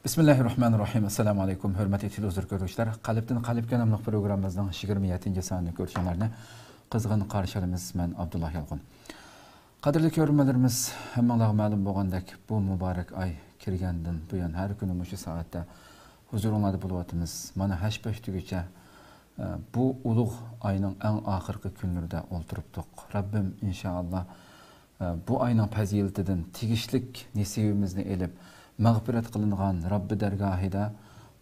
Bismillahirrahmanirrahim. Assalamu alaykum. Hörmətli televizor görüşlər. Qalbdən qalbə namlıq proqramımızın 27-ci sanını görüşənlərinə qızğın qarşılamız. Mən Abdullah Yalğın. Qadirli görürmələrimiz, həmmənləğə məlum bolğandak bu mübarək ay kirgəndən bu yan hər günü məşu saatda huzurunlarda buluyatımız. Mana həşbəş tügücə bu uluq ayının ən axırqı günlərdə oturubduq. Rabbim inşallah bu ayının fəziletidən tigişlik nesibimizni elib mağfiret kılınğan Rabbi dergahida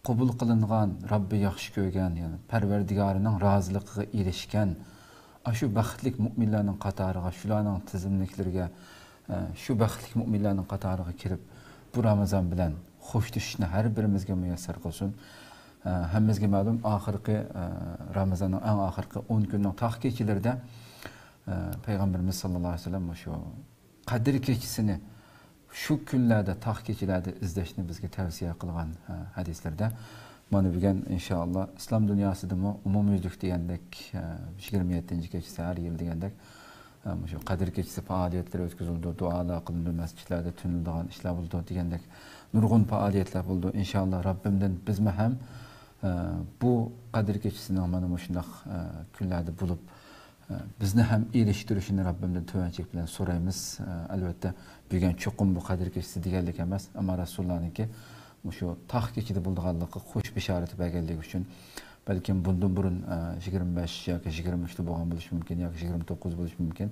qabul kılınğan Rabbi yaxşı görgən, yani Pərverdigarının razılıqına erişkən şu baxtlik müminlərin qatarıga, şularning tizimliklərə, şu baxtlik müminlərin qatarıga kirib bu Ramazan bilan xoş düşüşni hər birimizə müyəssər qılsın. Həmmizə məlum axırqı Ramazanın ən axırqı 10 günün tahqiqçilərdə Peyğəmbərimiz sallallahu əleyhi və səlləm şu Qədir keçisini şu günlerde, tahqiqçilerde izləşini bizə tavsiyə qılğan hədislərdə mana bugün inşallah İslam dünyasıda mı umumyüzlük deyəndək 27-ci keçisi hər il deyəndək şu Qədir keçisi fəaliyyətləri ötküzüldü, dualar qılındı, məscidlərdə tünüldüğən işlər oldu deyəndək nurgun fəaliyyətlər oldu. İnşallah Rabbimdən bizmə həm bu Qədir keçisini mana şundaq günlərdə bulub bizni hem iyileştirişini Rabbimden tövəncik bilen sorayımız. Elbette bugün çokum bu Qədir keçisi digərlik emas, ama Resulullah'ın ki şu tahqiqçide bulduğallığı hoş bişareti bəgəllik üçün belki bundan burun 25 yoki 23'te bolğan buluş mümkün, yoki 29 buluş mümkün.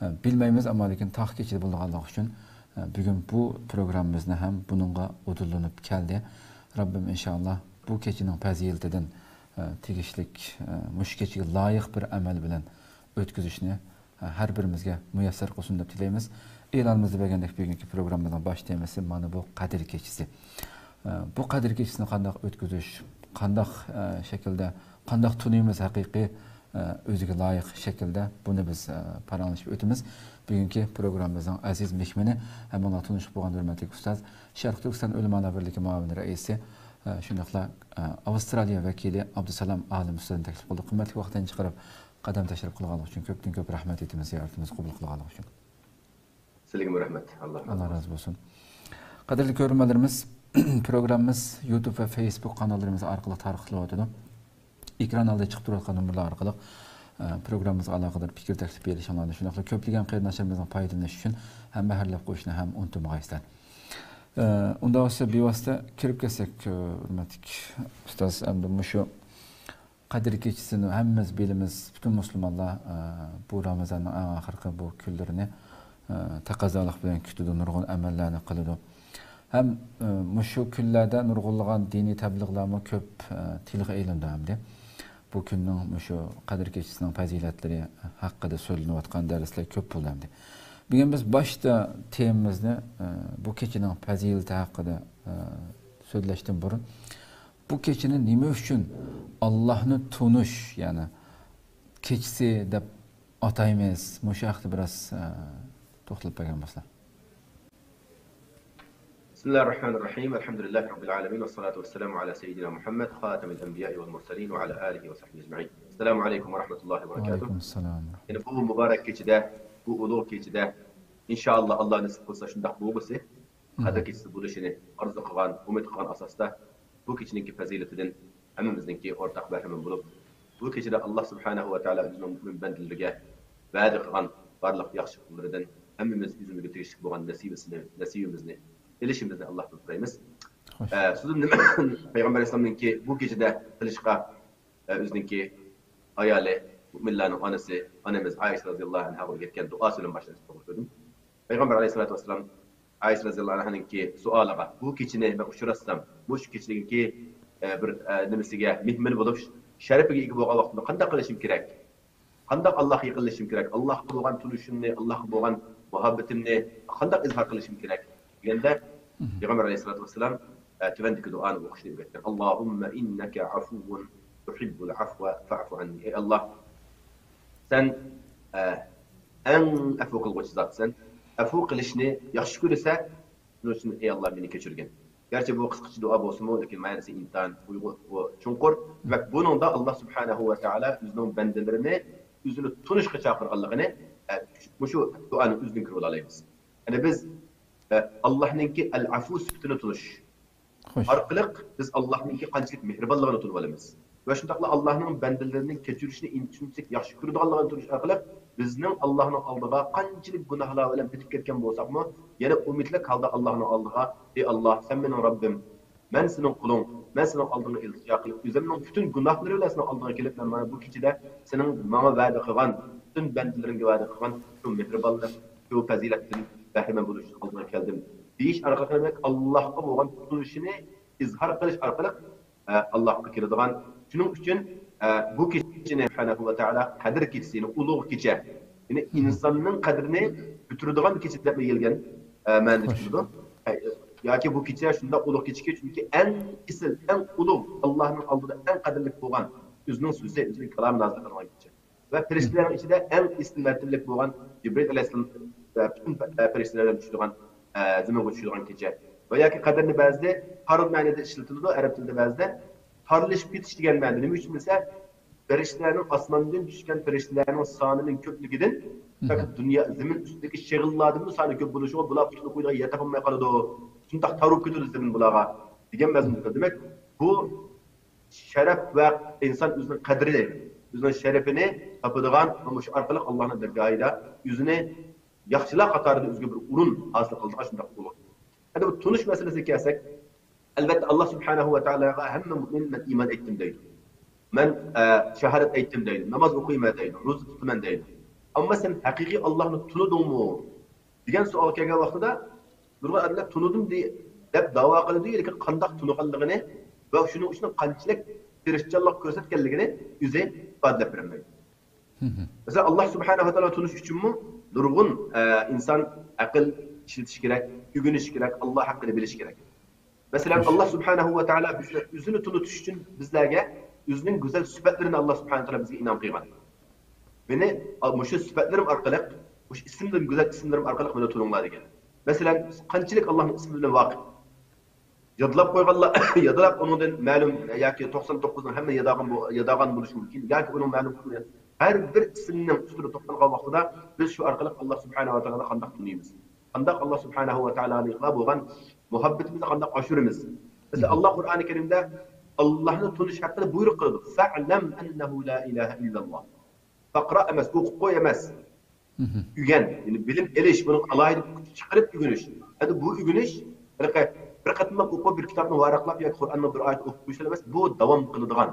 Bilməyimiz, ama lakin tahqiqçide bulduğallığı üçün bugün bu programımızda hem bununla udulunub gəldi. Rabbim inşallah bu keçinin fəziletindən tigişlik, muş keçiyə layıq bir əməl bilen ötküzüşünü hər birimizə müyəssər qılsın deyə diləyimiz. Elanımızda bəgəndək bugünkü proqramımızın baş teması mana bu Qədir keçisi. Bu Qədir keçisini qandaq ötküzüş, qandaq şəkildə, qandaq tunuyumuz həqiqi özünə layiq şəkildə bunu biz paranlaşıb ötümüz. Bugünkü proqramımızın əziz mehmini, həmin tanışıq bolğan hörmətli ustaz, Şərq Türkistan Ölümanlar Birliyi müavini rəisi, şundaqla Avustraliya vəkili Abdusalam Alim ustadın təklif qıldı. Qimmatli vaxtdan çıxarıb qadam təşrif qılğanlıq üçün köpdən köp rəhmət etdiniz, ziyaretimizi qəbul qılğanlıq üçün. Sizə rəhmət. Allah razı olsun. Qadirli görürmələrimiz, proqramımız YouTube və Facebook kanallarımız arqılıq tarixləyədir. Ekran alda çıxıb durarqan nömrələr arqılıq proqramımızla əlaqədar fikir təklif belişənlərdə şundaqla köplügən qeyri-nəşərimizin faydalanışı üçün həm bəhərləb qoyuşunu həm unutmağa istər. Onda olsa bir vasıta kirib gəlsək, hörmətlik ustaz, əmdə şu Qədir keçisini həmmimiz bilimiz, bütün Müslümanlar bu Ramazanın ən axırqı bu küllərini təqazalıq bilen kütüdü, nurgun əməllərini qılıdı. Həm şu küllərdə nurgulluğun dini təbliğlərini köp tilq eylindi həmdi. Bu günün şu Qədir keçisinin fəzilətləri haqqıda söylənib atqan dərslər köp buldu həmdi. Bugün biz başta temamızda bu keçinin fəziləti haqqıda söyləşdim burun. Bu keçinin nima üçün Allah'ını tunuş, yani keçisi de atayımız, müşahidi biraz toxtalıb bəgən basla. Bismillahirrahmanirrahim. Elhamdülillahi Rabbil alemin. Ve salatu ve selamu ala seyyidina Muhammed, khatemil enbiya'i vel mursalin ve ala alihi ve sahbihi ecma'in. Esselamu aleyküm ve rahmetullahi ve berekatuhu. Aleykümselam. Yani bu mübarek keçide, bu uluğ keçide inşallah Allah nasip kılsa şundaq bulgusu, Qədir keçisi buluşunu arzu qılğan, umid qılğan asasda bu keçinin fəziletindən həmmimizdənki ortaq bəhrimin bulub, bu keçide Allah subhanahu wa ta'ala özünün mümin bəndilirgə vədi qılğan barlıq yaxşı qullarından həmmimiz üzümüzə tegişlik bolğan nasibimizni, elişimizni Allah tutturayımız. Sözüm Peyğəmbər İslam'ın ki bu keçide qılışqa özününki ayali, müminlərin anası, anamız Ayşə radiyallahu anh'a getken duasıyla başlayıb doğruladım. Peyğəmbər aleyhissalatu vesselam Ayşə radiyallahu anh'ın ki sualığa bu keçini ben uçurasam, bu keçinin ki bir nimisiga mehmon bo'lib sharafiga ega bo'lgan vaqtda qanday qilishim kerak, qanday Allohga yaqinlashishim kerak, Allohga bo'lgan tunishimni, Allohga bo'lgan muhabbatimni qanday izhor qilishim kerak deganda Peygamber aleyhissalatu vesselam tuvandiki duani o'qishni o'rgatgan. Allohumma innaka afuwun tuhibbul afwa fa'fu anni. Ey Allah, sen en afu qilguvchi zotsan, afu qilishni yaxshi ko'rsa, shuni ey Allah meni kechirgin. Gerçi bu kısqacha dua bo'lsa-mu, lekin ma'nosi intan uyg'ur va chunqur. Va buningda Alloh subhanahu va taolo o'zining bandalarini o'zini tunishga chaqirganligini shu duoni o'zidan ko'rib olamiz. Yani biz Allah'ınki el-afu sifatini tutuş. Xo'sh. Arqılıq biz Allah'ınki qanchalik mehribonligini tunib olamiz. Va shundaqla Allohning bandalarining kechirishni inchunchalik yaxshi ko'radiganligini tunish orqali bizning Allohning oldiga qanchalik gunohlar bilan bitib ketgan bo'lsakmi, yana umidli holda Allohning oldiga, ey Alloh, sen mening Robbim, men sening quling, men sening oldingga iltijo qilib, o'zimning butun gunohlari bilan sening oldiga kelib, men mana bu kechada sening menga va'da qilgan, butun bandalaringga va'da qilgan shu mehribonlik, shu fazilatdan bahramand bo'lish oldiga keldim. Deyish orqali Allohga bo'lgan tutunishini izhor qilish orqali Allohga kiradigan. Shuning uchun bu kechani Subhanahu va taolo qadr kechasini, ulug' kecha, ya'ni insonning qadrini bitiradigan kecha deb yelgan ma'noda keladi. Yoki bu kecha shunda ulug' kecha chunki eng isl, eng ulug' Allohning oldida eng qadrli bo'lgan o'zining so'zi, o'zining kalomini nozil qilgan kecha. Va farishtalarning ichida eng isl martabalik bo'lgan Jibril alayhissalom butun farishtalardan tushadigan zaminga tushadigan kecha. Va yoki qadrni ba'zida farz ma'noda ishlatiladi, arab tilida ba'zida parlashib ketish degan ma'noda. Nima uchun desa, farishtalarning osmondan tushgan farishtalarning sonining ko'pligidan faqat dunyo zamin ustidagi shag'illarning soni ko'p bo'lishi, bular butun qo'ydiga yeta olmay qoladi. Shundaq tarib ketadi zamin bularga degan mazmunda. Demak, bu sharaf va inson o'zining qadrini, o'zining sharafini topadigan va shu orqali Allohning dargohida o'zini yaxshilar qatorida o'ziga bir o'rin hosil qiladigan shundaq bo'ladi. Endi bu tunish masalasiga kelsak, albatta Allah subhanahu va taologa hamma mu'min men iymon etdim deydi. Men shahodat etdim deydi. Namoz o'qiyman deydi. Ro'za tutaman deydi. Ammo sen haqiqiy Allohni tunidingmi degan savol kelgan vaqtida nurg'un adlar tunidim deb da'vo qiladi, lekin qandoq tuniganligini va shuning uchun qanchalik tirishchanlik ko'rsatganligini o'zi ifodalab bermaydi. Masalan, Allah subhanahu va taolo tunish uchunmi nurg'un inson aql ishlatish kerak, o'rganish kerak, Alloh haqida bilish kerak. Mesela Allah subhanahu va taolo o'zini tunutish uchun bizlarga o'zining go'zal sifatlarini Allah subhanahu va taolo bizga inom qilgan. Meni shu sifatlarim orqali, shu ismlarim, go'zal ismlarim orqali meni tuninglar degan. Masalan, qanchalik Allohning ismi bilan voqif. Yodlab qo'yganlar, yodlab undan ma'lum yoki 99 ning hamma yodag'an bo'lishi mumkin. Yoki uning ma'lum qilgan har bir ismning ustida to'xtalgan vaqtida biz shu orqali Allah subhanahu va taoloni qanday tuniymiz. Qanday Allah subhanahu va taoloni bo'lgan muhabbatimizni qanday oshiramiz. Mesela Allah Qur'oni Karimda Allohni tunish haqida buyruq qildi. Fa'lam annahu la ilaha illalloh. Faqra emas, o'qib qo'y emas. Ügen, yani bilim elish, buni alayda chiqarib o'rganish. Endi bu o'rganish bir qatimlab o'qib bir kitobni varaqlab yoki Qur'onni bir oyat o'qib qo'yish emas, bu davom qiladigan.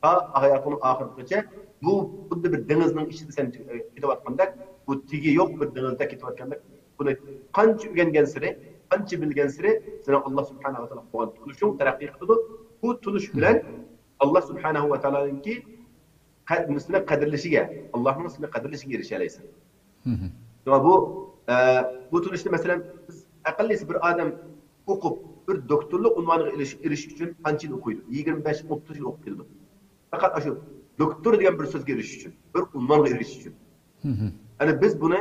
Ha hayotning oxirigacha bu xuddi bir dengizning ichida sen ketayotgandek, bu tigi yo'q bir dengizda ketayotgandek, buni qancha o'rgangan sari, qancha bilgan sari seni Allah subhanahu va taolo qo'ygan tunishing taraqqiy qiladi. Bu tunish bilan Allah subhanahu va taoloninki qadrini qadrlashiga, Allohning ismini qadrlashiga erisha olaysan. Bu tunishda masalan biz aqllisi bir odam o'qib bir doktorlik unvoniga erishish uchun qancha yil o'qiydi? 25-30 yil o'qib keldi. Faqat shu doktor degan bir so'zga erishish uchun, bir unvonga erishish uchun. Ana biz buni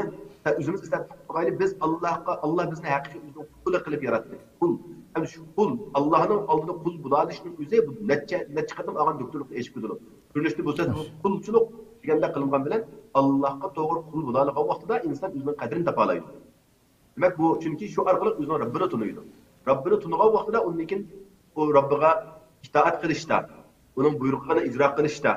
o'zimiz istab qo'yaylik, biz Allah bizni haqiqiy qul qilib yaratdi. Qul. Ham shu qul Allohning oldida qul bo'lishning o'zi bu necha qatim olgan doktorlikni eshib ko'rdi. Turishda bo'lsa qulchilik deganda qilingan bilan Allohga to'g'ri qul bo'ladigan vaqtida inson o'zining qadrini topa oladi. Demak bu chunki shu orqali o'zini Robbini tunuydi. Robbini tunigan vaqtida undan o Robbiga itoat qilishda, uning buyruqlarini ijro qilishda,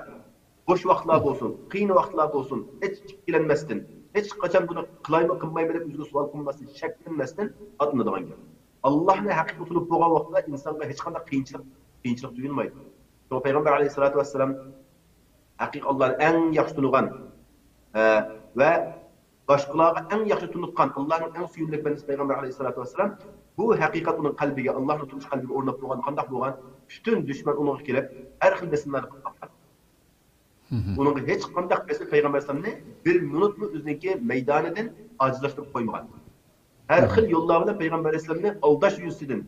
bo'sh vaqtlar bo'lsin, qiyin vaqtlar bo'lsin, hech ikkilanmasdan, hech qachon buni qilaymi, qilmaymi deb o'ziga savol qilmasdan, shak qilmasdan atnadigan gap. Allohni haqiqiy tunib bo'lgan vaqtida insonga hech qanday qiyinchilik tuyulmaydi. Payg'ambar alayhisolatu vassalam haqiqiy Allohni eng yaxshi tunigan va boshqalarga eng yaxshi tunutgan Allohning eng suyumli bandasi Payg'ambar alayhisolatu vassalam bu haqiqat uning qalbiga, Allohning tunish qalbiga o'rnab bo'lgan, qanday bo'lgan, butun dushman unga kelib har xil besimlarni qilgan. Uning hech qanday besim Payg'ambar alayhisolamni bir minutmi o'ziniki maydonidan ojizlashtirib qo'ymagan. Har xil yo'llar bilan Payg'ambar alayhisolamni aldash yuzidan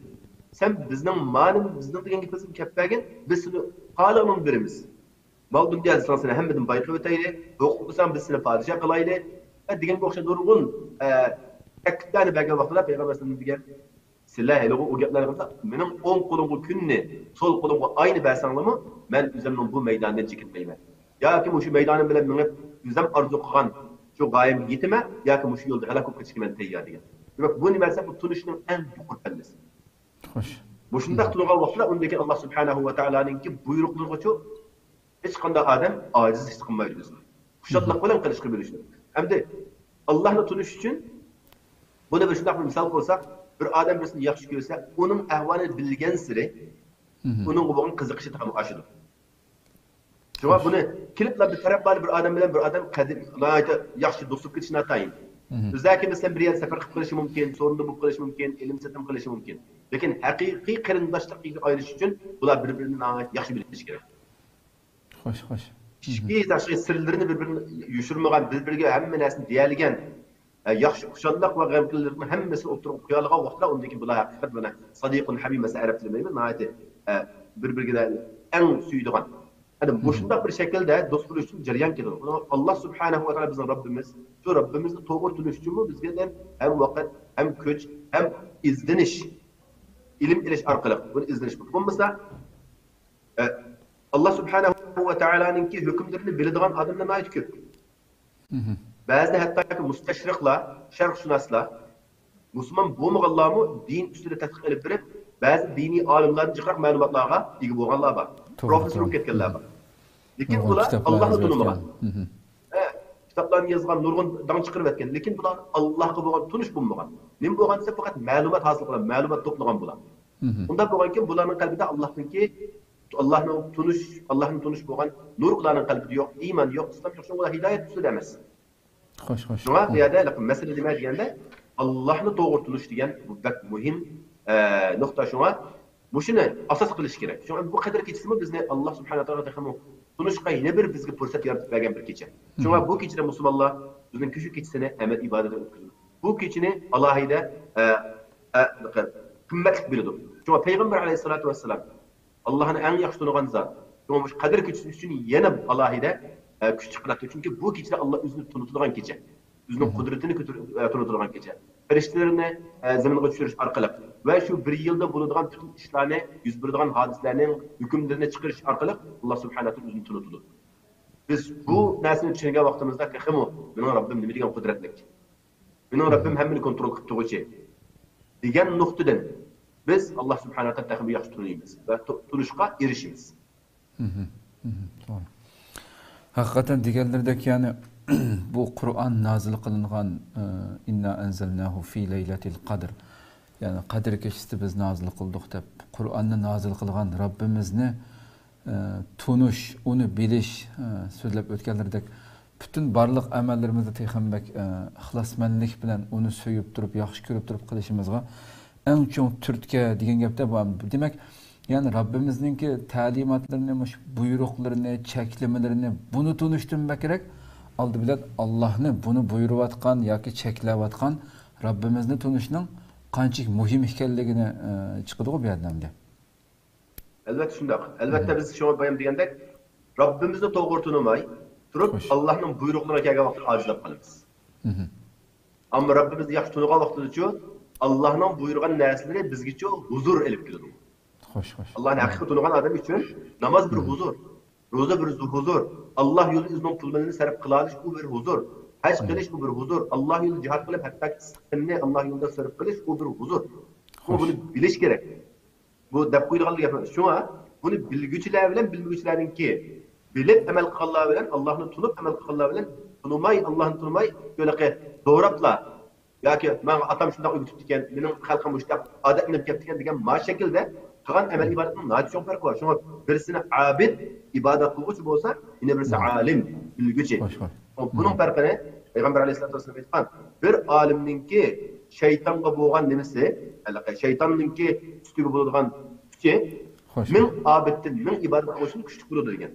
sen bizning ma'lum bizning degan gapimizni kelpagin, biz seni qalamun birimiz. Mal dunyo seni hammadan boy qilib o'tayli, o'qib biz seni podshoh qilayli. Degan o'xshab nurg'un ta'kidlarni bergan vaqtida Payg'ambar alayhisolam degan sizlar hali u gaplarga mening o'ng qo'limga kunni, so'l qo'limga oyni bersanglarmi, men o'zimning bu maydondan chekinmayman. Yoki shu maydonim bilan menga o'zim orzu qilgan shu g'oyam yetma, yoki shu yo'lda halok bo'lib ketishga men tayyor degan. Demak bu nima desa bu tunishning eng yuqori pallasi. Xo'sh. Bu şundaq turgan vaqtda undaki Allah subhanahu va taoloninki buyruqlarga hech qanday odam ojiz his qilmaydi bizni. Xushalliq bilan qilishga bilishdi. Hamda Allohni tunish uchun buni bir shundaq bir misol qo'ysak, bir odam bizni yaxshi ko'rsa, uning ahvolini bilgan siri uning bo'lgan qiziqishi ham oshadi. Shunga buni kilitlar bir taraf bir odam bilan bir odam qadim yaxshi do'stlik ketishini atayin. Bizaki bizden bir yer sefar qilishi mumkin, sorunda bu qilishi mumkin, ilm setim qilishi mumkin. Lekin haqiqiy qarindoshlikka ayrish uchun bular bir-birini yaxshi bilish kerak. Xo'sh. Hiçbir tashqi sirlarini bir-birini yushirmagan, bir-biriga hamma narsani deyilgan, yaxshi xushalliq va g'amkinlikni hammasini o'tirib qo'yalgan vaqtda undaki bular haqiqat mana sadiqun habib masa arab tilida nayati bir-biriga eng suydigan. Hani bu şundaq bir şekilde dost buluş için jarayan keladi. Allah subhanahu wa taala bizning Rabbimiz, şu Rabbimizni to'g'ri tunish uchun bizga hem vaqt, hem kuch, hem izdinish, ilm ilish orqali buni izdinish bo'lmasa Allah subhanahu wa taolaninki hukmlarini biladigan odamlar nayt ko'p. Ba'zi hattoki mustashriqlar, sharqshunoslar Müslüman bo'lmaganlarmi din ustida tadqiq qilib berib, ba'zi diniy olimlarning jiqroq ma'lumotlarga ega bo'lganlar bor. Professor bo'lib ketganlar bor. Lekin ular Allohni tunimagan. Kitaplarni yozgan, nurg'un dam chiqarib etgan. Lekin bular Allohga bo'lgan tunish bo'lmagan. Nima bo'lgan desa faqat ma'lumot hosil qilgan, ma'lumot to'plagan bular. Unda bo'lganki, bularning qalbida Allohni tunish bo'lgan nur ularning qalbida yo'q, iymon yo'q, islom yo'q, shunga hidoyat ustida emas. Xo'sh. Shunga bu yerda masala nima deganda Allohni to'g'ri tunish degan bu muhim nuqta shunga. Shuni asos qilish kerak. Shunga bu qadar kechsimi bizni Alloh subhanahu va taolo tunishqa yana bir bizga fursat yaratib bergan bir kecha. Shunga bu kechada musulmonlar bizning shu kechasini amal ibodatda o'tkazadi. Bu kechani alohida qimmatli biladi. Shunga payg'ambar alayhisolatu vassalam Allohni eng yaxshi tunigan zot. Shunga shu qadr kechasi uchun yana alohida kuch chiqaradi. Chunki bu kechada Alloh o'zini tunutadigan kecha. O'zining qudratini tunutadigan kecha. Farishtalarni zaminga tushirish orqali va shu bir yilda bo'ladigan butun ishlarni, yuz beradigan hodisalarning hukmlarini chiqarish orqali Alloh subhanahu va taolo o'zini tunutadi. Biz bu narsani tushungan vaqtimizda qahmo, mening Robbim nima degan qudratli. Mening Robbim hammani kontrol qilib turuvchi degan nuqtadan biz Alloh subhanahu va taolo yaxshi tunuymiz va tunishga erishimiz. To'g'ri. Haqiqatan deganlardek, ya'ni bu Qur'on nazil qilingan inna anzalnahu fi laylatil qadr. Yani qadr kechasida biz nazil qildik deb Qur'onni nazil qilgan Robbimizni tunish, uni bilish so'zlab o'tganlardek bütün barliq amallarimizni texambak ixlosmandlik bilan uni so'yib turib, yaxshi ko'rib turib qilishimizga eng cho'ng turtga degan gapda bu. Demak, yani Robbimizningki ta'limotlarini, buyruqlarini, cheklamalarini buni tunishdan kerak. Aldı bilan Allohni buni buyurayotgan yoki cheklayotgan Robbimizni tunishning qanchalik muhim ekanligini chiqadi bu yerdan. Albatta shundoq. Albatta biz shu bayam degandek Robbimizni to'g'ri tunamay turib Allohning buyruqlariga kelgan vaqtda ojizlab qolamiz. Ammo Robbimizni yaxshi tunigan vaqtida Allohning buyurgan narsalari bizga huzur elib keladi. Xo'sh. Allohni haqiqiy tunigan odam uchun namoz bir huzur, roza bir huzur, Allah yolu iznin pullarını sarf kılış bu bir huzur. Hac kılış bu bir huzur. Allah yolu cihat kılıp hatta sıkıntını Allah yolunda sarf kılış bu bir huzur. Bunu biliş gerek. Bu dep kuyruğalı yapıyoruz. Şuna bunu bilgüçüler bilen bilgüçlerinki bilip emel kıllar bilen Allah'ın tunup emel kıllar bilen tunumay Allah'ın tunumay böyle ki doğrapla ya ki ben atam şundan uygutup diken benim halkım uçtak adetini yaptıkken diken ma şekilde kalan emel ibadetinin naçı çok farkı var. Şuna birisine abid ibadet kılıç olsa yine birisi alim bilgüçü. Bunun farkı ne? Peygamber Aleyhisselatü Vesselam aytgan bir alimninki şeytanga bo'lgan nimasi, şeytanninki üstüge bo'ladigan kuchi min abiddan min ibodat qilishni kuchli bo'ladi degan.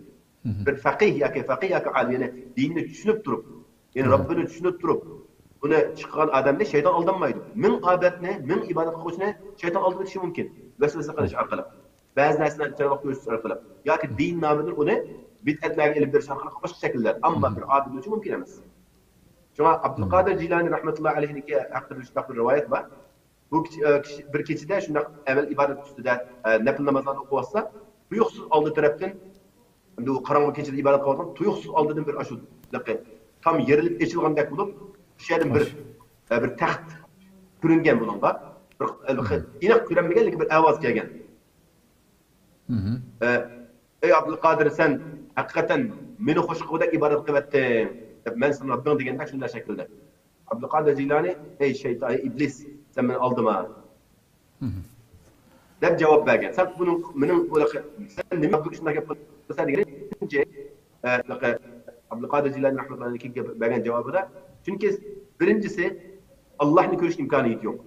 Bir faqih yoki alim yani dinni tushunib turib, yani Robbini tushunib turib, buni chiqqan odamni shayton aldanmaydi. Min abidni, min ibodat qilishni shayton aldatishi mumkin. Vasvasa qilish orqali. Ba'zi narsalarni targ'ib qilish orqali yoki din nomidan uni bid'atlarga ilib berish orqali boshqa shakllar, ammo bir abid uchun mumkin emas. Şuna Abdülkadir Jilani rahmetullahi aleyhi'ninki hakkında bir rivayet var. Bu bir keçide şunda evvel ibadet üstüde nafil namazlarını okuvasa tuyuksuz aldığı taraftan bu karanlık keçide ibadet kılırken tuyuksuz aldığın bir aşı tam yerilip eşilgandek bulup şeyden bir taht kürüngen bununla. İnek kürenmegen bir avaz gelgen. Ey Abdülkadir sen hakikaten meni hoş kılda ibadet kıvettin. Ben sana Rabbim degende şunday şekilde. Abdülkadir Jilani ey şeytan iblis sen beni aldıma. Deb cevap bergen. Sen bunun menin sen nima bu shunday gap qilsa degancha Abdülkadir Jilani rahmetullahi bergen cevabida çünkü birincisi Allah'ni ko'rish imkoniyati yo'q.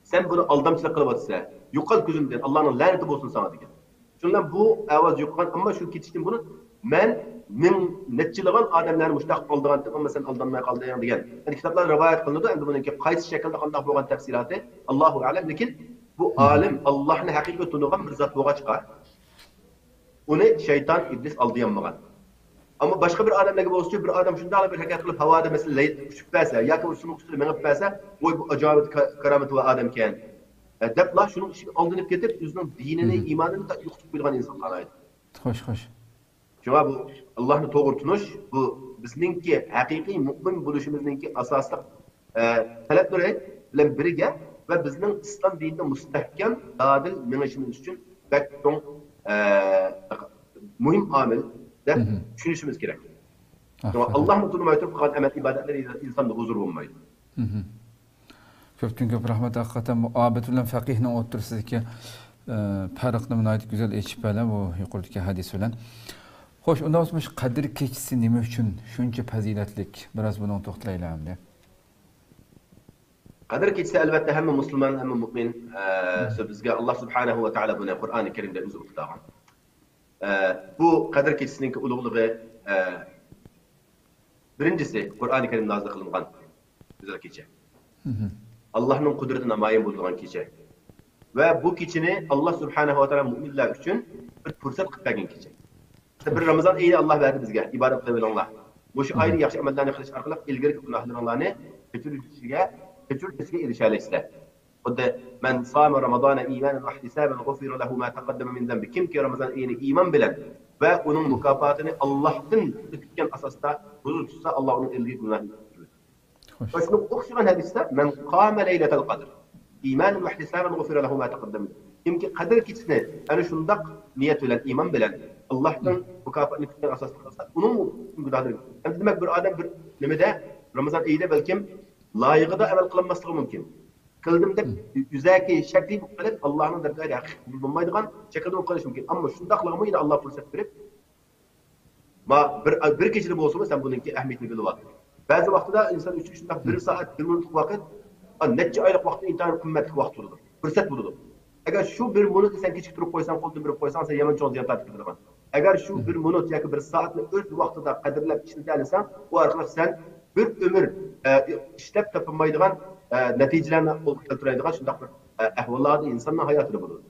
Sen bunu aldamchilik qilyapsan. Yo'qol ko'zimdan Allohning la'nati bo'lsin sana degan. Shundan bu ovoz yo'qqan, ammo shu ketishdan buni men nechilagan odamlarni mushtaq qoldigan, ammo sen aldanmay qolding degan. Yani kitoblar rivoyat qilinadi, endi buniki qaysi shaklda qanday bo'lgan tafsiloti Allohu a'lam, lekin bu olim Allohni haqiqiy tunigan bir zot bo'lg'achqa uni shayton iblis aldayanmagan. Ama başka bir adamlarga bo'lsa, bir adam shunday bir harakat qilib havoda masalan tushib bersa yoki usulni ustida minib bersa, voy bu ajoyib karomat va odam ekan. Debla shuning ishiga oldinib ketib, o'zining dinini, iymonini yo'qotib qo'ygan insonlar edi. Xo'sh. Shunga bu Allohni to'g'ri tunish, bu bizningki haqiqiy mu'min bo'lishimizningki asosli talablari bilan birga va bizning islom dinida mustahkam, adil minishimiz uchun bakton muhim omil deb tushunishimiz kerak. Allohni tunmay turib qilgan amal ibodatlar insonda huzur bo'lmaydi. Ko'pdan ko'p rahmat. Haqiqatan bu abid bilan faqihning o'tirsidagi farqni nihoyat go'zal aytib berdi bu yuqoridagi hadis bilan. Xo'sh, undan o'tmish qadr kechisi nima uchun shuncha fazilatlik? Biroz buni to'xtalaylikmi? Qadr kechisi albatta hamma musulmon, hamma mu'min bizga Alloh subhanahu va taolo buni Qur'oni Karimda o'zi o'qitgan. Bu qadr kechisining ulug'ligi birincisi Qur'oni Karim nozil qilingan go'zal kecha. Allohning qudrati namoyon bo'lgan kecha. Va bu kechani Alloh subhanahu va taolo mu'minlar uchun bir fursat qilib bergan kecha. Bir Ramazon oyini Alloh berdi bizga, ibodat qilinglar. Bu shu oyni yaxshi amallarni qilish orqali ilgari gunohlaringlarni kechirishga erisha olasizlar. Xuddi man soma Ramazona imanan va ihtisaban g'ufira lahu ma taqaddama min zambi. Kimki Ramazon oyini iymon bilan va uning mukofotini Allohdan kutgan asosda huzur tutsa, Alloh uning ilgari gunohini kechiradi. Va shuni o'qigan hadisda man qama laylatal qadr imanan va ihtisaban g'ufira lahu ma taqaddama. Kimki qadr kechasini ana shundaq niyat bilan, iymon bilan Allohdan mukofotini kutgan asosda qilsa, uning gunohlari. Endi demak bir odam bir nimada Ramazon oyida balkim loyiqida amal qilinmasligi mumkin. Qildim deb yuzaki shakli qilib Allohning dargohiga haqiqiy bo'lmaydigan shaklda qilish mumkin. Ammo shundaqligimi ila Alloh fursat berib, ma bir kechada bo'lsa, sen buningki ahamiyatini bilib ol. Ba'zi vaqtida inson uchun shundaq 1 soat, 1 minutlik vaqt, necha oylik vaqt intayin qimmatli vaqt bo'ladi. Fursat bo'ladi. Agar shu 1 minutni sen kechiktirib turib qo'ysan, qo'ldan berib qo'ysan, sen yomon cho'z ziyorat qiladigan. Agar shu 1 minut yoki 1 soatni o'z vaqtida qadrlab ishlatasan, u orqali sen bir umr ishlab topolmaydigan natijalarni qo'lga keltiradigan shundaq bir ahvollarda insonning hayotida bo'ladi.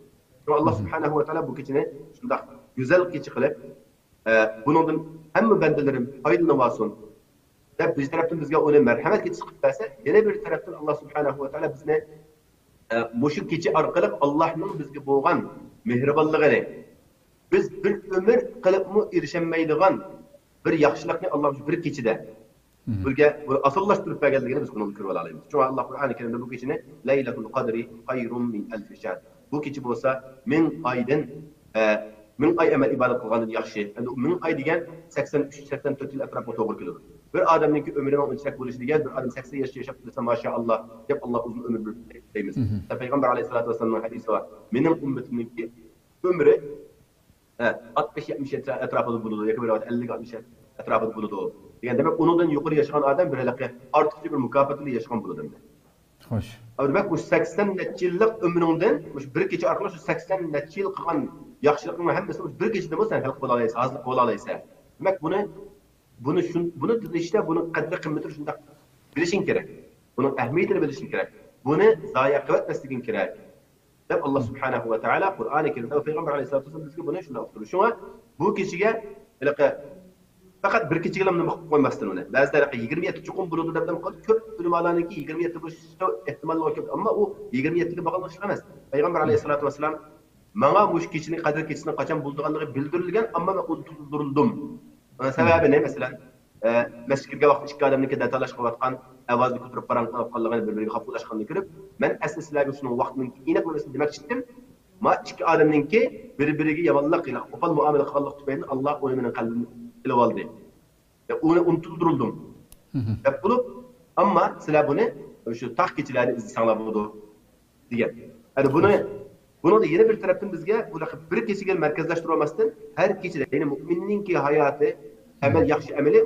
Alloh subhanahu va taolo bu kechani shundaq go'zal kecha qilib, buningdan hamma bandalarim foydalanib olsin deb biz tarafdan bizga uni marhamat kechasi qilib bersa, yana bir tarafdan Alloh subhanahu va taolo bizni mushu kecha orqali Allohning bizga bo'lgan mehribonligini biz bir umr qilibmi erishamaydigan bir yaxshilikni Alloh bir kechada bizga asallashtirib berganligini biz buni ko'rib olamiz. Chunki Alloh Qur'oni Karimda bu kechani Laylatul Qadri xayrun min alf shahr. Bu kecha bo'lsa 1000 oydan 1000 oy amal ibodat qilgandan yaxshi. Endi 1000 oy degan 83-84 yil atrofida to'g'ri keladi. Bir odamning umrining unchalik bo'lishi degan bir odam 80 yoshga yashab tursa, maşallah deb Alloh uzun umr bersin deymiz. Payg'ambar alayhisolatu vasallamning hadisi bor. Mening ummatimningki umri 60-70 atrofida bo'ladi yoki bir 50-60 atrofida bo'ladi. Yani demek onundan yukarı yaşayan adam bir alaka artıkça bir mukafetli yaşayan buludur. Hoş. Ama demek bu 80 neçillik ömründen, bir gece arkadaş 80 neçil kalan yaxşılıkın hemmesi bir gecede mi sen halk olaysa, hazırlık olaysa. Demek bunu işte bunun kadri kıymetini şunda bilişin gerek. Bunun ehemmiyetini bilişin gerek. Bunu zayi kıvetmesliğin gerek. Deb Allah subhanahu ve taala Kur'an-ı Kerim'de ve Peygamber aleyhissalatu vesselam bizge bunu şunda okuttu. Şuna bu kişiye alaka fakat bir kechiga nima qilib qo'ymasdan uni. Ba'zilar 27 chuqur bo'ladi deb qolib, ko'p ulamolarniki 27 bo'lishi ehtimoli bor, ammo u 27 ga bog'liq ish emas. Payg'ambar alayhisolatu vasallam menga mush kechining qadr kechisining qachon bo'lganligi bildirilgan, ammo men unuttirdim. Sababi ne masalan? Masjidga vaqt ikki odamnikida talash qilayotgan, ovozni ko'tarib qarang qilib qolganligini bir-biriga xavflashganini ko'rib, men asli sizlarga shuning vaqtining aniq bo'lmasini demoqchi edim. Ma iki adamınki birbiriga yamanlıq qila, opal muamele qilganlik tufayli Allah onu mening qalbimni ilib oldi. Onu unutulduruldum. Hep bulup ama sizlar buni şu taq keçilarni izlasanglar bo'ladi degan. Yani bunu da yeni bir taraftan bizga bir kechiga markazlashtirib olmasdan har kechida, ya'ni mu'minninki hayoti amal yaxshi amali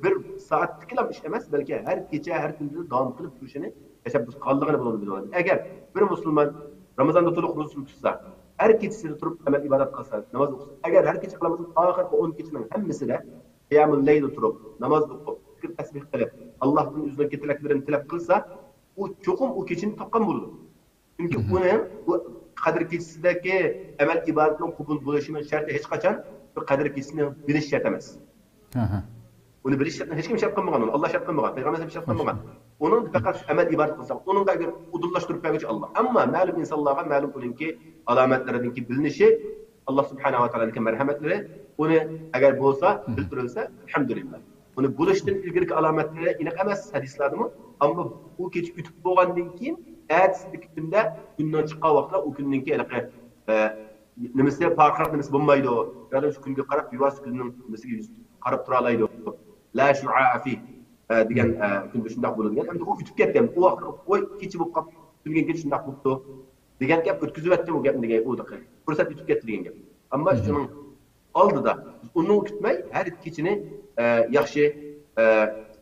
bir soatlik ham ish emas, balki har kecha har kunda davom qilib turishini tashabbus qilganligini biladi. Agar bir musulmon Ramazonda to'liq ro'za tutsa, har kechasida turib amal ibodat qilsa, namoz o'qisa, agar har kecha qilamiz, oxirgi 10 kechaning hammasida qiyamul layl turib, namoz o'qib, zikr tasbih qilib, Allohning o'zidan tilaklarini tilab qilsa, u cho'qim u kechini topgan bo'ladi. Chunki uni bu qadr kechisidagi amal ibodatning qabul bo'lishining sharti hech qachon bir qadr kechisini bilish shart emas. Uni bilish shartini hech kim shart qilmagan, uni Alloh shart qilmagan, payg'ambar shart qilmagan. Onun faqat amal ibodat qilsa, onun agar udullaştırıp qo'yguchi Allah. Ammo ma'lum insonlarga ma'lum uninki alomatlarininki bilinishi Alloh subhanahu va taoloning marhamatlari uni agar bo'lsa bildirilsa, alhamdulillah. Uni bo'lishdan ilgirki alomatlari aniq emas hadislardami? Ammo u kecha yutib bo'lgandan keyin ertasiga kunda kundan chiqqan vaqtda u kunninki nimasi farqli nimasi bo'lmaydi. Ya'ni shu kunga qarab yuvas kunning nimasiga qarab tura oladi. La shu'a fi degan kun shunday bo'lgan. Endi u yutib ketgan. U vaqt qo'y kechi bo'lib qolib, turgan kecha shunday bo'libdi degan gap o'tkazib o'tdi bu gapni degan u daqiqa. Fursat yutib ketdi degan gap. Ammo shuning oldida uni kutmay har kechini yaxshi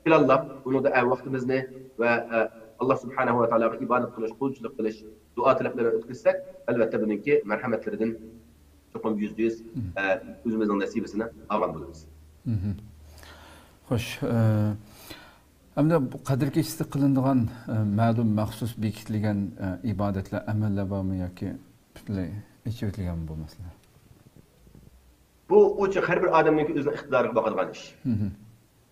planlab, uni da vaqtimizni va Allah subhanahu va taologa ibodat qilish, qulchilik qilish, duo tilaklarni o'tkazsak, albatta buningki marhamatlaridan cho'qim %100 o'zimizning nasibasini olgan bo'lamiz. Xo'sh, hamda bu qadr kechasida qilinadigan ma'lum maxsus bekitilgan ibodatlar, amallar bormi yoki butunlay ichitilgan bo'lmaslar? Bu o'cha har bir odamning o'zining ixtiyoriga boqadigan ish.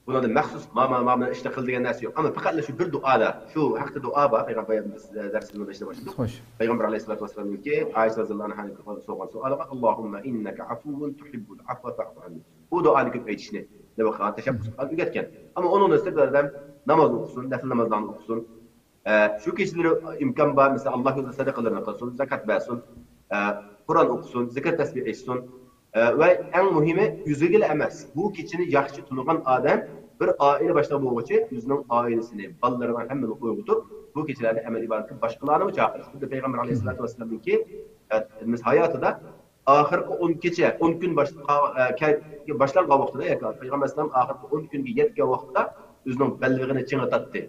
Bunlarda maxsus mana ishda qiladigan narsa yo'q. Ammo faqat shu bir duoda, shu haqda duo bor, payg'ambarimiz darsini boshlab boshladik. Xo'sh. Payg'ambar alayhisolatu vasallamga Aisha roziyallohu anha so'ragan savoliga Allohumma innaka afuwun tuhibbul afwa fa'fu anni. Bu duoni ko'p aytishni deb tashabbus qilib o'rgatgan. Ammo onun sirtlaridan namoz o'qisin, nafl namozlarni o'qisin. Shu kechalari imkon bor, masalan, Alloh yo'lida sadaqalarni qilsin, zakat bersin, Qur'on o'qisin, zikr tasbih etsin. Ve en muhimi yüzügil emas. Bu keçini yaxshi tunugan adam bir aile başta bo'luvchi o'zining ailesini, ballarını hemmini qo'yib bu keçilarda amal ibodatga boshqalarni mı chaqirish. Xuddi payg'ambar alayhisolatu vasallamningki hayotida oxirgi 10 kecha, 10 kun boshlangan vaqtida payg'ambar alayhisolam oxirgi 10 kunga yetgan vaqtda o'zining ballig'ini ching'atdi.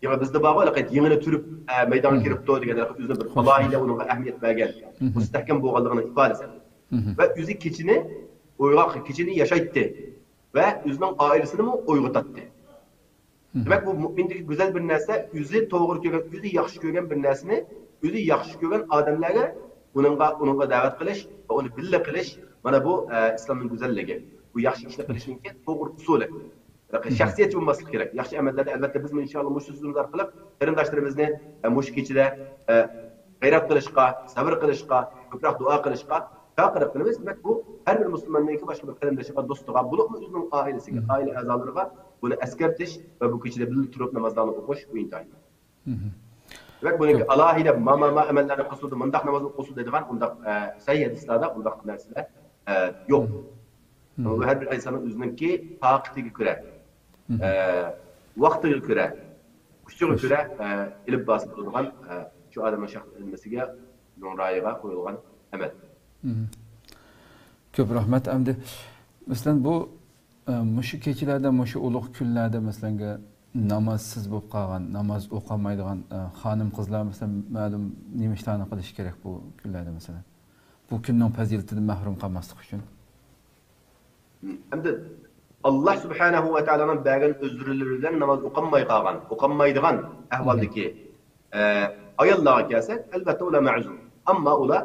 Ya bizde bağlı yengini türüp meydana kirip doğdu degan o'zini bir alohida unga ahamiyat bergan, mustahkam bo'lganligini ifodasi. Ve yüzü keçini oyğaq keçini yaşaytdı ve yüzünün ailesini mi oyğutatdı. Demek bu mümindeki güzel bir narsa, yüzü to'g'ri ko'rgan, yüzü yaxshi ko'rgan bir narsani, yüzü yaxshi ko'rgan odamlarga uningga da'vat qilish va uni billa qilish, mana bu islomning go'zalligi. Bu yaxshi ishlar qilishning to'g'ri usuli. Shaxsiyat bo'lmasligi kerak. Yaxshi amallarda albatta biz inshaalloh mush so'zimiz orqali qarindoshlarimizni mush kechida g'ayrat qilishga, sabr qilishga, ko'proq duo qilishga chaqirib qilamiz. Demak bu har bir musulmonning boshqa bir qarindoshiga, do'stiga, bo'lib o'zining oilasiga, oila a'zolariga buni eskartish va bu kechada birga turib namozlarni o'qish bu intayin. Demak buning alohida ma amallarni qilsa, mundaq namoz o'qisa deydigan undaq sahih hadislarda undaq narsalar yo'q. Har bir insonning o'zininki toqatiga ko'ra, vaqtiga ko'ra, kuchiga ko'ra ilib bosib turadigan shu odamning shaxsiyatiga, no'rayiga qo'yilgan amal. Ko'p rahmat. Endi masalan bu mushu kechalarda, mushu ulug' kunlarda masalan namozsiz bo'lib qolgan, namoz o'qimaydigan xonim qizlar masalan ma'lum nima ishlarni qilish kerak bu kunlarda masalan? Bu kunning fazilatidan mahrum qolmaslik uchun. Endi Allah subhanahu va taoloning bergan uzrlaridan namoz o'qimaydigan ahvoldagi ayollarga kelsak, albatta ular ma'zur. Ammo ular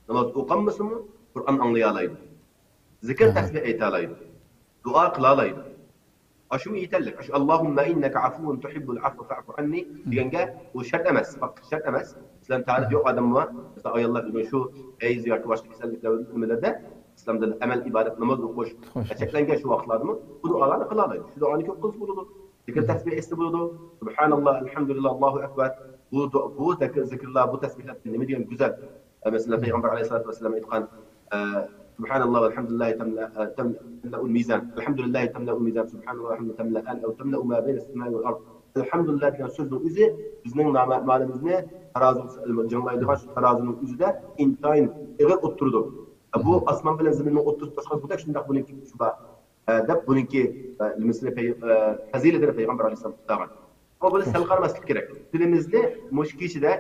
namoz o'qimasmi, Qur'on anglay oladi. Zikr tasbih ayta oladi. Duo qila oladi. Ashu yetarli. Ashu Allohumma innaka afuwun tuhibbul afwa fa'fu anni deganga u shart emas, faqat shart emas. Islom ta'rif yo'q odamlar, masalan ayollar bugun shu ayz yoki boshqa kasalliklarda islomda amal ibodat namoz o'qish cheklangan shu vaqtlardami bu duolarni qila oladi. Shu duoni ko'p qilsa bo'ladi. Zikr tasbih esa bo'ladi. Subhanalloh, alhamdulillah, Allohu akbar. Bu zikrlar, bu tasbihlar nima degan go'zal Mesela Peygamber Aleyhisselatü Vesselam aytgan Subhanallah velhamdülillah temla'ul mizan. Elhamdülillahi temla'ul mizan. Subhanallah velhamdülillah temla'an ev temla'u ma beyne semai vel ard. Elhamdülillah degan so'zning o'zi bizning ma'nimizni tarozi janglaydigan shu tarozining o'zida intayin ig'ir o'ttirdi. Bu osmon bilan zaminning o'ttirishgan bo'dak shundoq buniki shuba deb buniki misli fazilatini Peygamber Aleyhisselam tutagan. O bunu sal qaramaslik kerak. Dilimizni mushki ichida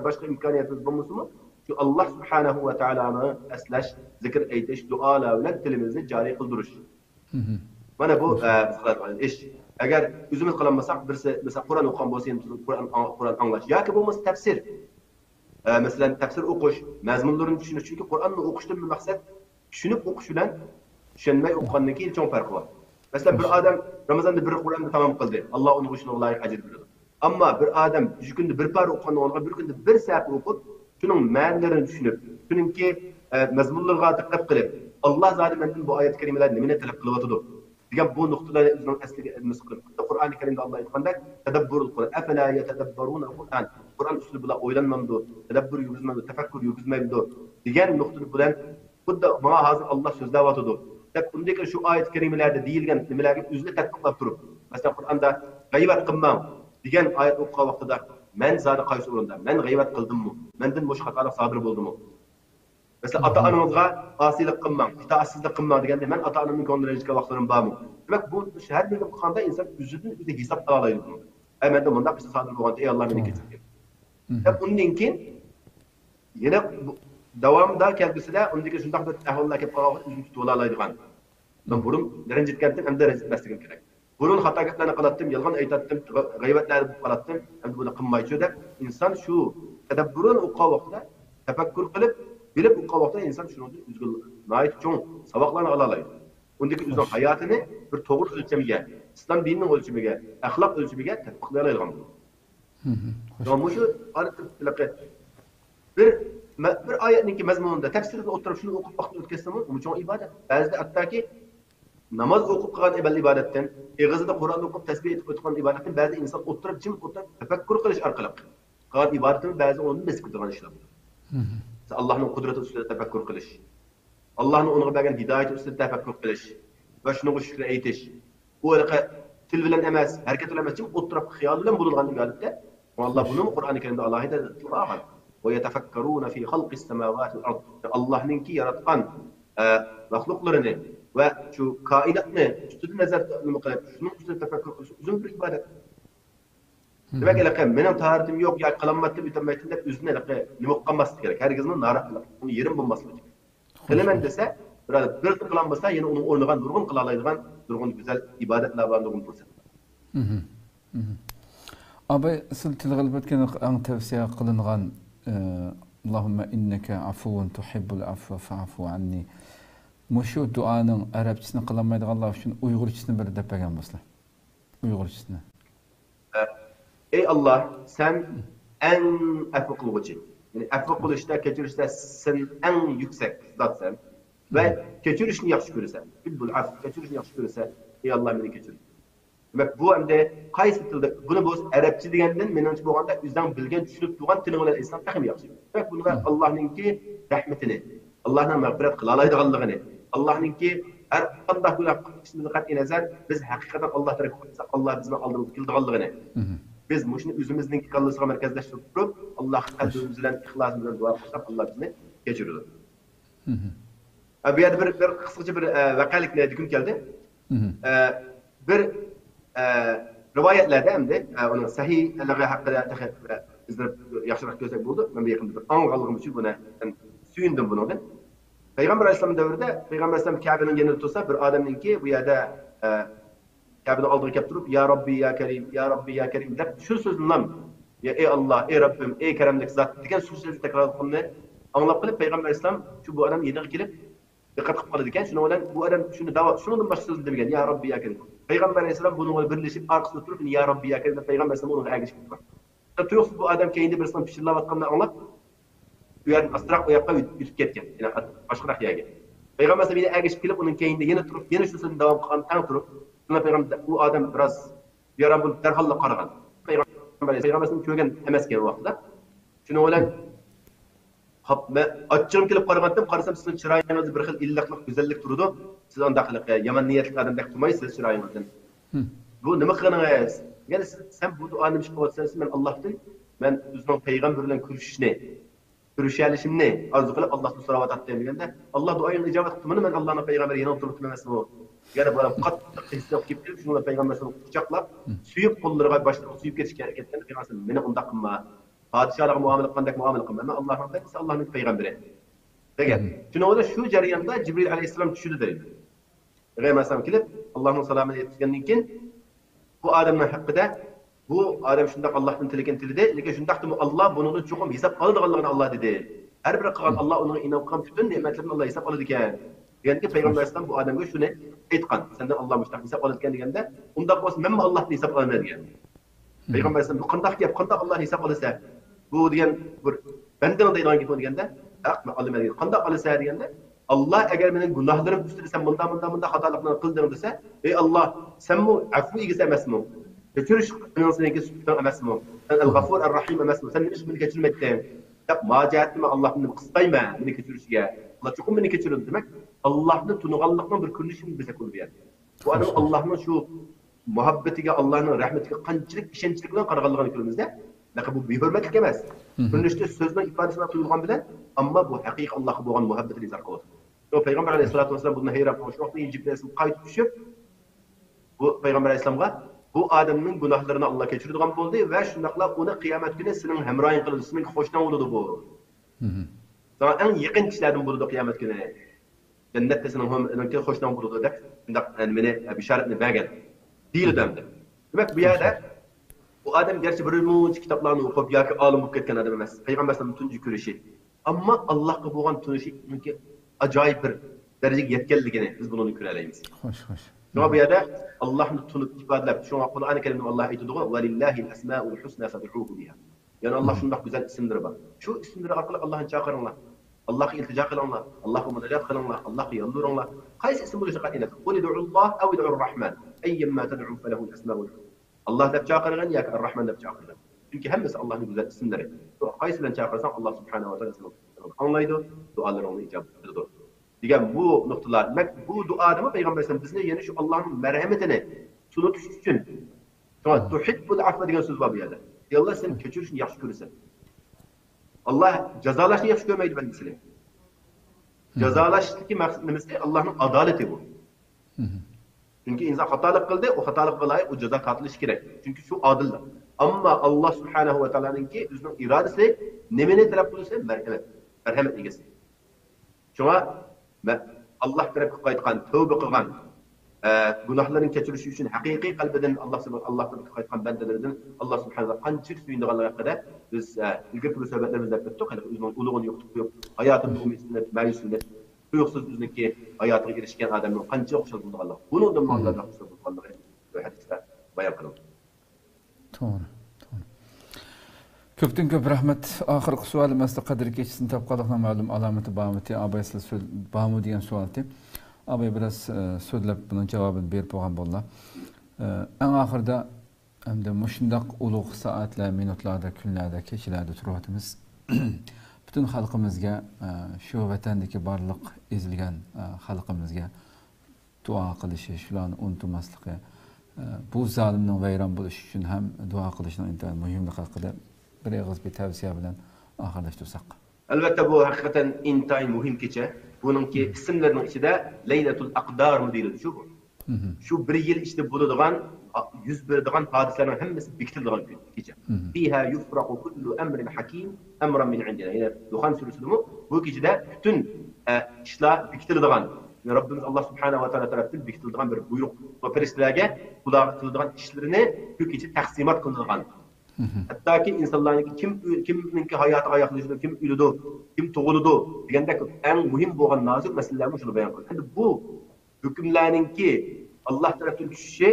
boshqa imkoniyatimiz bo'lmasa-mu, shu Alloh subhanahu va taoloni aslash, zikr aytish, duolar bilan tilimizni joriy qildirish. Mana bu qiladigan ish. Agar o'zimiz qilmasak, birisi mesela Qur'on o'qigan bo'lsa, Qur'on anglash yoki bo'lmasa tafsir. Masalan, tafsir o'qish, mazmunlarini tushunish. Chunki Qur'onni o'qishdan maqsad tushunib o'qish bilan tushunmay o'qigandan keyin cho'ng farqi bor. Mesela bir adam Ramazan'da bir Kur'an'ı tamam kıldı. Allah onun işine layık acır verir. Ama bir adam bir günde bir par okuyanı olsa bir günde bir saat okup şunun ma'nolarini düşünüp, şununki mazmunlarga diqqat qilib, Allah zaten mendan bu ayet kerimeler nimani talab qilyapti degan bu nuqtalarni o'zining asliga ilmis qilib. Qur'oni Karimda Allah aytganda tadabburul Qur'an afala yatadabbaruna Qur'an. Qur'on uslubida o'ylanmamdi, tadabbur yurgizmamdi, tafakkur yurgizmaydi degan nuqta bilan xuddi mana hozir Allah so'zlayapti. Bundaki şu ayet kerimelerde deyilgen nimelerni üzüne tatbiqlab turib. Mesela Qur'onda g'aybat qilmang degan oyat o'qigan vaqtida men zodi qaysi o'rinda? Men g'aybat qildimmi? Mendan boshqa xatolar sodir bo'ldimi? Mesela ota-onangizga osiylik qilmang, itoatsizlik qilmang deganda men ota-onamni ko'ndirayotgan vaqtlarim bormi? Demak bu har bir qilganda inson o'zidan o'zi hisob qila oladi. Menda bunday bir sodir bo'lganda ey Alloh meni kechirgin. Undan keyin yana davomda kelgusida undagi shunday bir ahvollar kelib qolgan o'zini tutib ola oladigan. Ben burun ranjitgandim, hamda ranjitmasligim kerak. Burun xato gaplarni qilatdim, yolg'on aytatdim, g'aybatlarni qilatdim, hamda buni qilmaychi deb inson shu tadabburni o'qigan vaqtida tafakkur qilib, bilib o'qigan vaqtida inson shunday o'zga noyat cho'ng saboqlarni ola oladi. Undagi o'zining hayotini bir to'g'ri o'lchamiga, islom dinining o'lchamiga, axloq o'lchamiga tatbiqlay oladigan bo'ladi. Mana shu bir oyatning mazmunida tafsirini o'tirib shuni o'qib vaqt o'tkazsam, bu cho'ng ibodat. Ba'zida hattoki namoz o'qib qilgan ibodatdan, eg'izida Qur'on o'qib tasbih etib o'tgan ibodatdan ba'zi inson o'tirib jim o'tirib tafakkur qilish orqali qilgan ibodatni ba'zi uni nisbatan ishlar. Allohning qudrati ustida tafakkur qilish, Allohning unga bergan hidoyati ustida tafakkur qilish va shunga shukr aytish. Bu til bilan emas, harakat bilan emas, jim o'tirib xiyol bilan bo'lgan ibodatda Alloh buni Qur'oni Karimda alohida qilgan. Ve yetefekkerûne fî halqis semâvâti vel ard. Allah'ınki yaratgan mahluklarını ve şu kainatını üstüne nazar qilib, şunun üstüne tefekkür qilish uzun bir ibadet. Demek ki benim taharetim yok ya qilamadim, bitirmaydim deb o'zini nima qilmaslik kerak. Herkesin narahatlik, uni yerim bo'lmasligi kerak. Qilaman desa, bir qilmasa yana uning o'rniga nurg'un qila oladigan nurg'un go'zal ibodatlar bor nurg'un fursat. Abay siz tilg'ilib o'tgan eng tavsiya qilingan Allahumma innaka afuvun tuhibbul afwa fa'fu anni. Mushu duanın Arapçasını qılamaydiganlar üçün Uyg'urchasini bir deb bergan bo'lsa. Uyg'urchasini. Ey Allah, sen en afv qiluvchi. Yani afv qilishda, kechirishda sen en yüksek zatsan ve kechirishni yaxshi ko'rasan. Bibbul afv, kechirishni yaxshi ko'rasan. Ey Allah meni kechir. Demek bu hamda qaysi tilda buni biz Arapça degandan menimcha bo'lganda o'zdan bilgan tushunib turgan tili bilan islam taxim yaxshi. Demek bunga Allohninki rahmatini, Allohning mag'firat qila oladiganligini, Allohninki har qanday gunoh qilishdan qat'iy nazar biz haqiqatan Alloh tarafga qilsak, Alloh bizning oldimizga keladiganligini. Biz mushuni o'zimizning kallasiga markazlashtirib turib, Alloh qalbimiz bilan ixlosimiz bilan duo qilsak, Alloh bizni kechiradi. Bu yerda bir qisqacha bir vaqalikni aytgim keldi. Bir rivoyatlarda hamda uning sahihligi haqida izlab yaxshiroq ko'rsak bo'ldi. Men bu yaqinda bir ang'alligim uchun buni suyundim bundan. Peygamber Aleyhisselam davrida Peygamber Aleyhisselam Kabe'nin yanında tursa bir adamninki bu yerda Kabe'nin aldığı kelib turib ya Rabbi ya Kerim ya Rabbi ya Kerim deb shu so'zni ya ey Allah ey Rabbim ey karamlik zot degan so'zni takror qilib anglab qilib Peygamber Aleyhisselam shu bu odam yeniga kelib diqqat qilib qoladi ekan. Shuni bilan bu odam shuni shundan boshqa so'zni demagan ya Rabbi ya Kerim. Peygamber Aleyhisselam bunu birleşip arkasında turib ya Rabbi ya Kerim deb Peygamber Aleyhisselam onu ergishib ketgan. Tuyuqsiz bu odam keyinda birisini pishirlayotganini anglab bu yerdan astroq u yoqqa yutib ketgan. Yani boshqa yerga. Peygamber Aleyhisselam yine ergishib kelib uning keyinda yana turib, yana shu so'zni davom qilgan tang turib, shunda Peygamber bu odam biroz yaram bo'lib darhol qaragan. Peygamber Aleyhisselam ko'rgan emas ekan vaqtida. Shuni bilan Hop, men açığım kelib qaragandim, qarasam sizning chiroyingizda bir xil illiqlik, go'zallik turadi. Siz undaqlik yomon niyatli odamdek turmaysiz chiroyingizdan. Bu nima qilganingiz? Yani sen bu duoni ish qilyapsansiz, men Allohdan men o'zining payg'ambar bilan ko'rishishimni orzu qilib Allohdan so'rayotdim deganda, Alloh duoyimni ijobat qilmadi, men Allohning payg'ambari yana turibdim emasmi? Yani bu qattiq hissiyat kelib kelib, shunday payg'ambarni quchoqlab, suyib qo'llariga boshliq suyib ketgan payg'ambar meni unda qilma. Padişahlığa muamele qandak muamele qilma. Men Allohning payg'ambari, Allohning payg'ambari. Degan. Shunda shu jarayonda Jibril alayhisalom tushdi deydi. Payg'ambar kelib, Allohning salomini yetkazgandan keyin bu odamning haqida bu odam shundoq Allohning tilgan tilida, lekin shundoqmi Alloh bunini cho'qim hisob oladiganligini Alloh dedi. Har bir qilgan Alloh uning inom qilgan butun ne'matlarini Alloh hisob oladi ekan. Deganki payg'ambar alayhisalom bu odamga shuni aytgan. Sendan Alloh mushtaq hisob oladi ekan deganda, unda bo'lsa men Allohni hisob olaman degan. Payg'ambar alayhisalom bu qanday gap, qanday Alloh hisob olsa? Bu degan bir bendan deydigan gap deganda, haq men olaman degan. Qanday olsa deganda, Allah agar mening gunohlarim ustida sen bunda xatoliklarni qilding desa, ey Alloh, sen bu afv egisi emasmi? Kechirish qilganingizdan sutdan emasmi? Sen al-G'afur ar-Rahim emasmi? Sen nima meni kechirmaysan? Deb mujohatni Allohni qistayman, meni kechirishga. Alloh cho'qim meni kechirdi demak, Allohni tunug'anlikning bir ko'rinishini bizga qo'yib berdi. Bu adam Allohning shu muhabbatiga, Allohning rahmatiga qanchalik ishonchli bilan qaraganligini ko'ramizda. Lekin bu behurmatlik emas. Ko'rinishda so'zning ifodasini qo'yilgan bilan, ammo bu haqiqiy Allohga bo'lgan muhabbatni izhor qiladi. O Peygamber Aleyhisselatü Vesselam bundan hayran olmuş. Vakti Cibril'in kayıt düşüp bu Peygamber Aleyhisselam'a bu adamın günahlarını Allah geçirdiğin oldu ve şundakla onu kıyamet günü senin hemrahın kıldı, senin hoşlan oldu bu. Sana en yakın kişilerden buldu kıyamet günü. Cennette senin hoşlan buldu da şundak beni bişaretini vergen. Değil demdi. Demek bu yerde bu adam gerçi bir müç kitaplarını okuyup ya ki alim bu ketken adam emez. Peygamber Aleyhisselam'ın tuncu görüşü. Ama Allah'a buğan tunuşu acayip bir dereceye yetkenligini biz bunu göreleyimiz. Hoş. Şuna bu yerde Allah'ın tutunup ifadeler, şuna Kur'an-ı Kerim'de Allah ayetidir. وَلِلَّهِ الْأَسْمَاءُ الْحُسْنَى فَدْعُوهُ بِهَا. Yani Allah şundak güzel isimleri var. Şu isimleri arkalık Allah'ın çağırınlar. Allah'a iltica kılınlar. Allah'a münacat kılınlar. Allah'a yalvarınlar. Kaysi isim buluşu katine? قُلِ دُعُوا اللّٰهِ اَوْ دُعُوا الرَّحْمَنِ اَيَّمَّا تَدْعُوا فَلَهُ الْأَسْمَاءُ الْحُسْنَى. Allah da çağırın ya ki Ar-Rahman da çağırın. Çünkü hepsi Allah'ın güzel isimleri. Kaysinden çağırırsan Allah Subhanahu ve Teala anlaydı. Duaları onu icabet ediyor. Degan bu noktalar, bu duada Peygamber Efendimiz bizne yeni şu Allah'ın merhametini sunutish uchun. Sonra tuhibbul afwa degan so'z bor bu yerda. Ey Allah sen kechirishni yaxshi ko'rasan. Allah jazolashni yaxshi ko'rmaydi bandasini. Jazolashniki maqsad nimasi? Allohning adolati bu. Çünkü insan hatalık kıldı, o hatalık dolayı o ceza katılışı gerek. Çünkü şu adildir. Ama Allah Subhanahu ve Teala'nınki özünün iradesi nemine taraf bulursa merhamet egesi. Şuna Allah tarafı qaytgan, tövbe qilgan, günahların keçirişi için haqiqiy qalbidan Allah'tan qaytgan bandalardan Allah Subhanahu ve qanchalik suyundiganligi haqida biz ilgari suhbatlarimizda aytdik. Hali o'zining ulug'ini yo'qotib, hayotini umidini ma'yusini tuyuqsiz o'ziniki hayotiga erishgan odamning qancha xushal bo'lganligi. Buni undan ma'lumotlar xushal bo'lganligi bu hadisda bayon qilindi. To'g'ri. Köpten köp rahmet. Ahirki sualim aslında Kadir Keçisi'nin tapkalıkla malum alameti bağımeti abayısla bağımı diyen sualti. Abay biraz söylep bunun cevabını berip olgan bolla. En ahirda hem de muşundak uluq saatler, minutlarda, günlerde, keçilerde turvatımız bütün halkımızga şu vatandaki barliq ezilgan halkımızga dua qilishi, shularni unutmasligi, bu zalimning vayron bo'lishi uchun ham dua qilishning intayin muhimligi haqida bir og'iz bir tavsiya bilan oxirlashtirsak. Albatta bu haqiqatan intayin muhim kecha. Buningki ismlarning ichida Laylatul Aqdar deyiladi shu. Shu bir yil ichida bo'ladigan, yuz beradigan hodisalarning hammasi bekitiladigan kecha. Fiha yufraqu kullu amrin hakim amran min indina. Ya'ni Duhan surasida bu kechada bütün ishlar bekitiladigan. Rabbimiz Allah Subhanahu ve Teala tarafından bekitiladigan bir buyruq va farishtalarga ular qiladigan ishlarini shu kecha taqsimot qilinadigan. Hatta ki insanlarning kimninki hayoti oyoqlashida, kim o'ladi, kim tug'iladi degandek eng muhim bo'lgan nozik masalalarni shuni bayon qildi. Endi bu hukmlarningki Alloh tarafdan tushishi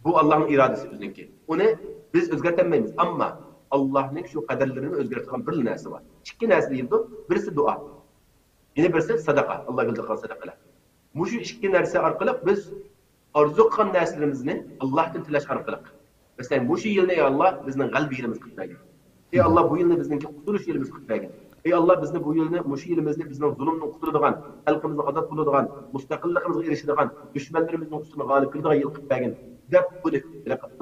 bu Allohning irodasi o'ziniki. Uni biz o'zgartirmaymiz, ammo Allohning shu qadarlarini o'zgartirgan bir narsa bor. Ikki narsa deydi. Birisi duo. Yana birisi sadaqa. Allohga qilgan sadaqalar. Mushu ikki narsa orqali biz orzu qilgan narsalarimizni Allohdan tilash orqali mesela bu yilni ey Allah bizning qalbimiz qilib bergin. Ey Allah bu yilni bizningki qutulish yilimiz qilib bergin. ey Allah bizni bu yilni, mush yilimizni bizning zulmdan qutuladigan, xalqimizni ozod qiladigan, mustaqilligimizga erishadigan, dushmanlarimizning ustini g'olib qiladigan yil qilib bergin deb buni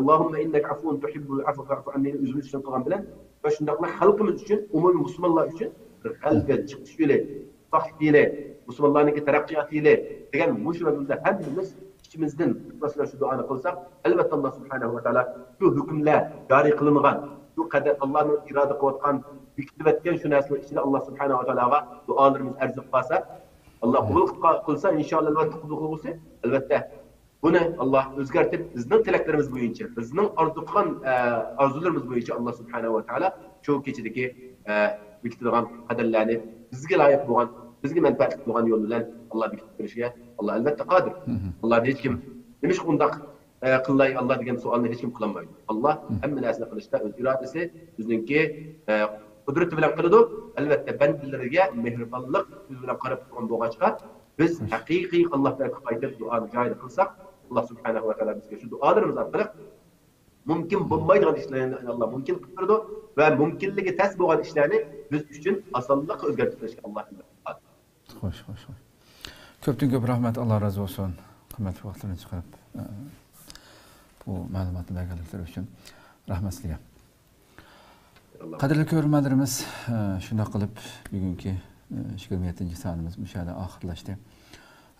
Allohumma innaka afun tuhibbul afwa fa'fu anni o'zimiz uchun qilgan bilan va shundaqla xalqimiz uchun, umumiy musulmonlar uchun g'alaba chiqish yo'li, vaqt yo'li, musulmonlarning taraqqiyot yo'li degan mush yo'lda hammamiz ichimizdan masalan shu duoni qilsak, albatta Alloh subhanahu va taolo shu hukmlar joriy qilingan, shu qadar Allohning iroda qilayotgan bekitib etgan shu narsalar ichida Alloh subhanahu va taologa duolarimiz arzib qolsa, Alloh qabul qilsa inshaalloh albatta qabul qilsa, albatta buni Alloh o'zgartirib bizning tilaklarimiz bo'yicha, bizning orzularimiz bo'yicha Alloh subhanahu va taolo shu kechidagi bekitadigan qadarlarni bizga loyiq bo'lgan, bizga manfaat bo'lgan yo'l bilan Alloh bekitib berishga Alloh albatta qodir. Alloh hech kim nima shundoq qilay Allah degan savolni hech kim qilolmaydi. Alloh hamma narsani qilishda o'z irodasi, bizningki qudrati bilan qiladi. Albatta bandalariga mehribonlik bilan qarab turgan bo'lg'achqa biz haqiqiy Alloh tarafga qaytib duoni joyida qilsak, Alloh subhanahu va taolo bizga shu duolarimiz orqali mumkin bo'lmaydigan ishlarni Alloh mumkin qilib beradi va mumkinligi tas bo'lgan ishlarni biz uchun osonlikqa o'zgartirishga Alloh qodir. Xo'sh. Ko'pdan ko'p rahmat, Alloh razı olsun. Qimmatli vaqtlarni chiqarib bu ma'lumotni berganliklari uchun rahmat sizlarga. Qadrli ko'ruvchilarimiz, shunday qilib bugungi 27-sonimiz mushada oxirlashdi.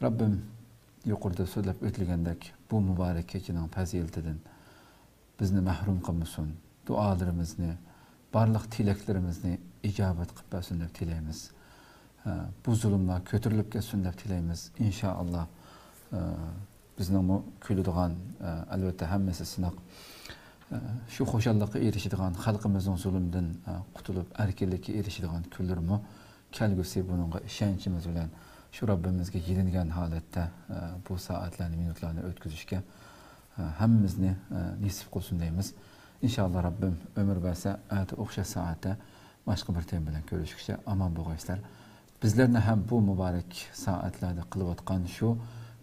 Rabbim yuqorida so'zlab o'tilgandek bu muborak kechining fazilatidan bizni mahrum qilmasin. Duolarimizni, barliq tilaklarimizni ijobat qilib bersin deb tilaymiz. Bu zulmlar ko'tarilib ketsin deb tilaymiz. Inshaalloh bizning kuladigan albatta hammasi sinoq shu xo'shallikqa erishadigan, xalqimizning zulmdan qutulib erkinlikka erishadigan kunlarmi kelgusi buningga ishonchimiz bilan shu Robbimizga yelingan holatda bu soatlarni, minutlarni o'tkazishga hammamizni nasib qilsin deymiz. Inshaalloh Robbim umr bersa, o'xshash soatda boshqa bir tema bilan ko'rishishga omon bo'lgaysizlar. Bizlarni ham bu muborak soatlarda qilayotgan shu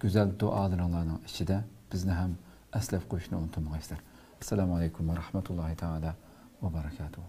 go'zal duolaringlarning ichida bizni ham aslab qo'yishni unutmaysizlar. Assalomu alaykum va rahmatullohi taala va barakatuh.